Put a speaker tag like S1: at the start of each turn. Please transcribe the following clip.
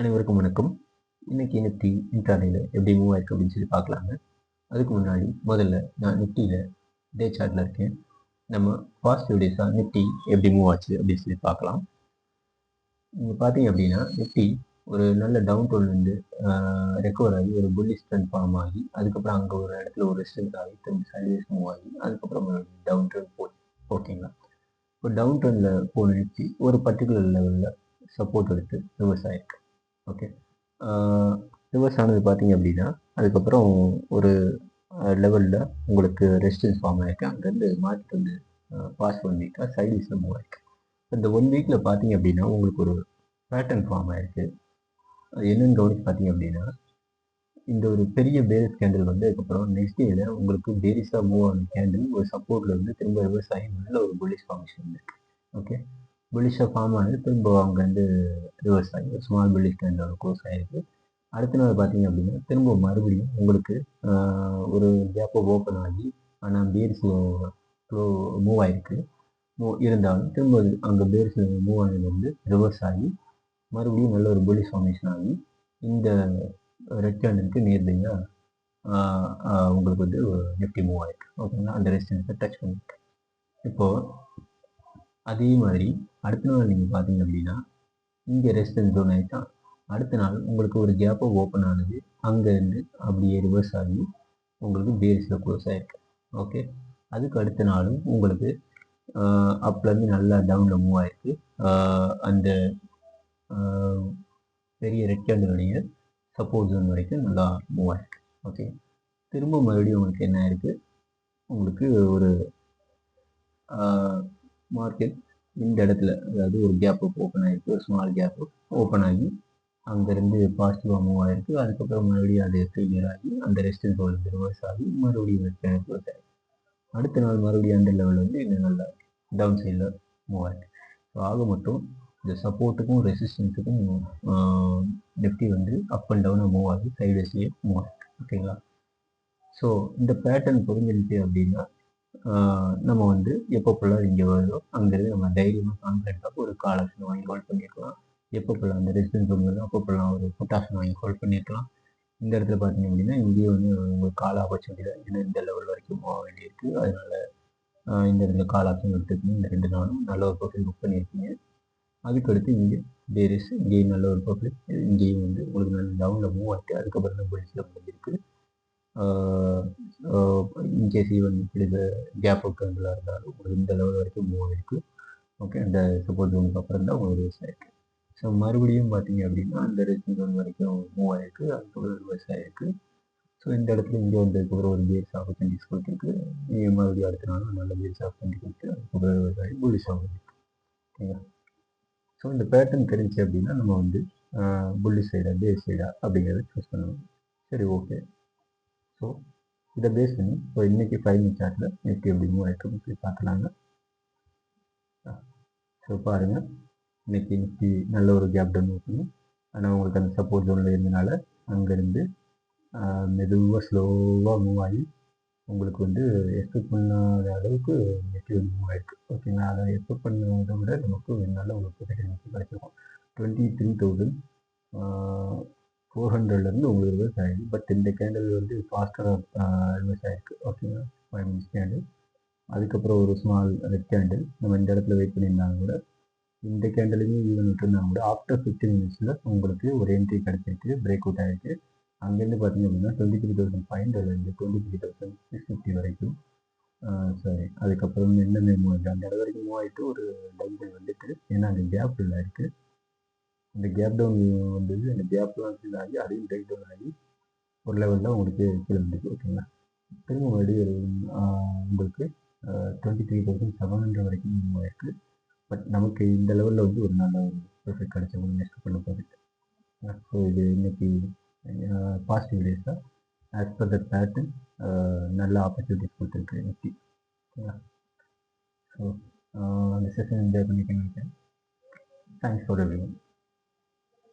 S1: அனைவருக்கும் வணக்கம். இன்னைக்கு நிஃப்டி இன்ட்ராடேல எப்படி மூவ் ஆயிருக்கு அப்படின்னு சொல்லி பார்க்கலாங்க. அதுக்கு முன்னாடி முதல்ல நான் நிஃப்டியில் டே சார்ட்டில் இருக்கேன். நம்ம பாசிட்டிவ் டேஸாக நிஃப்டி எப்படி மூவ் ஆச்சு அப்படின்னு சொல்லி பார்க்கலாம். நீங்கள் பார்த்தீங்க அப்படின்னா நிஃப்டி ஒரு நல்ல டவுன் டோன்லேருந்து ரெக்கவர் ஆகி ஒரு புல்லிஷ் ட்ரெண்ட் ஃபார்ம் ஆகி அதுக்கப்புறம் அங்கே ஒரு இடத்துல ஒரு ஸ்ட்ரென்த் ஆகி திரும்ப சைட்வேஸ் மூவ் ஆகி அதுக்கப்புறம் டவுன் ட்ரெண்ட் போச்சு. ஓகேங்களா? இப்போ டவுன் ட்ரெண்டில் போன நிஃப்டி ஒரு பர்டிகுலர் லெவலில் சப்போர்ட் எடுத்து ரிவர்ஸ் ஆகிருக்கு. ஓகே, ரிவர்ஸ் ஆனது பார்த்தீங்க அப்படின்னா அதுக்கப்புறம் ஒரு லெவலில் உங்களுக்கு ரெசிஸ்டன்ஸ் ஃபார்ம் ஆகிருக்கு. அங்கேருந்து மார்க்கெட் வந்து பாஸ்ட் 1 வீக்காக சைட்வேஸில் மூவ் ஆகிருக்கு. இந்த 1 வீக்கில் பார்த்தீங்க அப்படின்னா உங்களுக்கு ஒரு பேட்டர்ன் ஃபார்ம் ஆகிருக்கு. அது என்னென்னு கவனிச்சு பார்த்தீங்க அப்படின்னா இந்த ஒரு பெரிய பேரிஸ் கேண்டில் வந்து அதுக்கப்புறம் நெக்ஸ்ட் டேல உங்களுக்கு பேரிஸாக மூவ் ஆன கேண்டில் ஒரு சப்போர்ட்ல வந்து திரும்ப ரிவர்ஸ் ஆகி நல்ல ஒரு புல்லிஷ் ஃபார்மேஷன் இருக்கு. ஓகே, புல்லிஷாக ஃபார்ம் ஆனது திரும்ப அவங்க வந்து ரிவர்ஸ் ஆகி ஒரு ஸ்மால் புல்லிஷ் கேண்டில் க்ளோஸ் ஆகிருக்கு. அடுத்த நாள் பார்த்தீங்க அப்படின்னா திரும்ப மறுபடியும் உங்களுக்கு ஒரு கேப்பை ஓப்பன் ஆகி ஆனால் பேரிஸில் மூவ் ஆகிருக்கு. இருந்தாலும் திரும்ப அங்கே பேரிஸில் மூவ் ஆனது வந்து ரிவர்ஸ் ஆகி மறுபடியும் நல்ல ஒரு புல்லிஷ் ஃபார்மேஷன் ஆகி இந்த ரெட் கேண்டலுக்கு நேர்லையாக உங்களுக்கு வந்து நிஃப்டி மூவ் ஆகிருக்கு. ஓகேங்களா? அந்த ரெசிஸ்டன்ஸை டச் பண்ணிருக்கு. இப்போது அதே மாதிரி அடுத்த நாள் நீங்கள் பார்த்தீங்க அப்படின்னா இங்கே ரெசிஸ்டன்ஸ் ஜோன் ஆகிட்டா அடுத்த நாள் உங்களுக்கு ஒரு கேப்பை ஓப்பன் ஆனது அங்கேருந்து அப்படியே ரிவர்ஸ் ஆகி உங்களுக்கு பேரிஸில் க்ளோஸ் ஆகிருக்கு. ஓகே, அதுக்கு அடுத்த நாளும் உங்களுக்கு அப்லேருந்து நல்லா டவுனில் மூவ் ஆகிருக்கு. அந்த பெரிய ரெட் கேண்டலுடைய சப்போர்ட் ஜோன் வரைக்கும் நல்லா மூவ் ஆகிருக்கு. ஓகே, திரும்ப மறுபடியும் உங்களுக்கு என்ன ஆயிருக்கு, உங்களுக்கு ஒரு மார்க்கெட் இந்த இடத்துல அதாவது ஒரு கேப் ஓப்பன் ஆகிருக்கு. ஒரு ஸ்மால் கேப் ஓப்பன் ஆகி அங்கேருந்து பாசிட்டிவாக மூவ் ஆகிருக்கு. அதுக்கப்புறம் மறுபடியும் அது ஃபெயிலியர் ஆகி அந்த ரெசிஸ்டன்ஸ் வந்து ரிவர்ஸ் ஆகி மறுபடியும் க்ளோஸ் ஆகிருக்கு. அடுத்த நாள் மறுபடியும் அந்த லெவல் வந்து இன்னும் நல்லா டவுன் சைடில் மூவ் ஆகிருக்கு. ஸோ ஆக மட்டும் இந்த சப்போர்ட்டுக்கும் ரெசிஸ்டன்ஸுக்கும் நிஃப்டி வந்து அப் அண்ட் டவுனாக மூவ் ஆகி சைட்வேஸ்லேயே மூவ் ஆகிருக்கு. ஓகேங்களா? ஸோ இந்த பேட்டர்ன் புரிஞ்சிருச்சு அப்படின்னா நம்ம வந்து எப்பப்போல்லாம் இங்கே வருதோ அங்கேருந்து நம்ம தைரியமாக கான்ஃபிடென்ட்டாக ஒரு கால் ஆப்ஷன் வாங்கி ஹோல்ட் பண்ணியிருக்கலாம். எப்பப்போல்லாம் அந்த ரெசிஸ்டன்ஸ் வருதோ அப்பப்போல்லாம் ஒரு புட் ஆப்ஷன் வாங்கி ஹோல்ட் பண்ணியிருக்கலாம். இந்த இடத்துல பார்த்தீங்க அப்படின்னா இங்கேயும் வந்து உங்களுக்கு கால் ஆப்பர்ச்சுனிட்டி தான். ஏன்னா இந்த லெவல் வரைக்கும் போக வேண்டியிருக்கு. அதனால இந்த இடத்துல கால் ஆப்ஷன் எடுத்துக்கணும். இந்த 2 நாளும் நல்ல ஒரு ப்ராஃபிட் புக் பண்ணியிருக்கீங்க. அதுக்கடுத்து இங்கே பேரிஸ் இங்கேயும் நல்ல ஒரு ப்ராஃபிட், இங்கேயும் வந்து உங்களுக்கு நல்ல டவுனில் மூவ் ஆகிட்டு அதுக்கப்புறம் தான் புல்லிஷில் முடிஞ்சிருக்கு. இன்கேஸ் ஈவன் இது கேப் கேண்டிலாக இருந்தாலும் உங்களுக்கு இந்த லெவல் வரைக்கும் மூவ் ஆகிருக்கு. ஓகே, அந்த சப்போர்ட் ஜோனுக்கு அப்புறம் தான் உங்களுக்கு ரிவர்ஸ் ஆகிருக்கு. ஸோ மறுபடியும் பார்த்தீங்க அப்படின்னா அந்த ரெசிஸ்டன்ஸ் ஜோன் வரைக்கும் மூவ் ஆகிருக்கு. அதுக்கப்புறம் ரிவர்ஸ் ஆகிருக்கு. ஸோ இந்த இடத்துல இங்கே வந்ததுக்கப்புறம் ஒரு பேஸ் ஆப்பர்ச்சுனிட்டிஸ் கொடுத்துருக்கு. நீங்கள் மறுபடியும் அடுத்த நாளும் நல்ல பேஸ் ஆப்பர்ச்சுனிட்டி கொடுத்து அதுக்கப்புறம் ரிவர்ஸ் ஆகி புல்லிஷ் ஆகுது. ஓகேங்களா? ஸோ இந்த பேட்டர்ன் தெரிஞ்சு அப்படின்னா நம்ம வந்து புல்லிஷ் சைடா பேஸ் சைடா அப்படிங்கிறத சூஸ் பண்ணணும். சரி, ஓகே. ஸோ இதை பேஸ் பண்ணி இப்போ இன்னைக்கு 5 மினிட் சார்ட்டில் நிஃப்டி எப்படி மூவ் ஆகிருக்குன்னு சொல்லி பார்க்கலாங்க. ஸோ பாருங்கள், இன்னைக்கு நிஃப்டி நல்ல ஒரு கேப் டவுன் ஓப்பனிங். ஆனால் உங்களுக்கு அந்த சப்போர்ட் ஜோனில் இருந்தனால அங்கேருந்து மெதுவாக ஸ்லோவாக மூவ் ஆகி உங்களுக்கு வந்து எக்ஸ்பெக்ட் பண்ணாத அளவுக்கு நிஃப்டி வந்து மூவ் ஆகிருக்கு. ஓகேங்களா? அதை எக்ஸ்பெக்ட் பண்ணதை விட நமக்கு நல்ல ஒரு ப்ராஃபிட் இன்னைக்கு கிடைச்சிருக்கும். 23,400 உங்களுக்கு ரிவர்ஸ் ஆகிடுது. பட் இந்த கேண்டில் வந்து ஃபாஸ்ட்டாக ரிவர்ஸ் ஆகிருக்கு. ஓகேங்களா? 5 மினிட்ஸ் கேண்டில், அதுக்கப்புறம் ஒரு ஸ்மால் ரெட் கேண்டில் நம்ம இந்த இடத்துல வெயிட் பண்ணியிருந்தாங்க கூட இந்த கேண்டிலுமே ஈவன் விட்டுருந்தாங்க கூட ஆஃப்டர் 15 மினிட்ஸில் உங்களுக்கு ஒரு என்ட்ரி கிடைச்சிருக்கு, பிரேக் அவுட் ஆகிருக்கு. அங்கேருந்து பார்த்தீங்க அப்படின்னா 23,500 23,650 வரைக்கும் சரி, அதுக்கப்புறம் என்னென்ன மூவ் ஆகிட்டு அந்த இடம் வரைக்கும் மூவ் ஆகிட்டு ஒரு டவுன் வந்துட்டு, ஏன்னா அந்த கேப் ஃபுல்லாக இருக்குது. அந்த கேப் டவுன் வந்தது, அந்த கேப்லாம் ஃபில் ஆகி அதையும் பிரேக் டவுன் ஆகி ஒரு லெவலில் உங்களுக்கு கீழே வந்துருக்கு. ஓகேங்களா? திரும்ப மறுபடியும் உங்களுக்கு 23,700 வரைக்கும் மூவ் ஆகிருக்கு. பட் நமக்கு இந்த லெவலில் வந்து ஒரு நல்ல ஒரு ப்ராஃபிட் கிடைச்ச ஒரு நெக்ஸ்ட் பண்ண ப்ராஃபிட். ஸோ இது இன்னைக்கு பாசிட்டிவ் டேஸாக ஆஸ் பர் த பேட்டர்ன் நல்ல ஆப்பர்ச்சுனிட்டிஸ் கொடுத்துருக்கு நிஃப்டி. ஓகேங்களா? ஸோ அந்த செஷன் என்ஜாய் பண்ணிக்க நினைக்கிறேன். Thanks for everyone.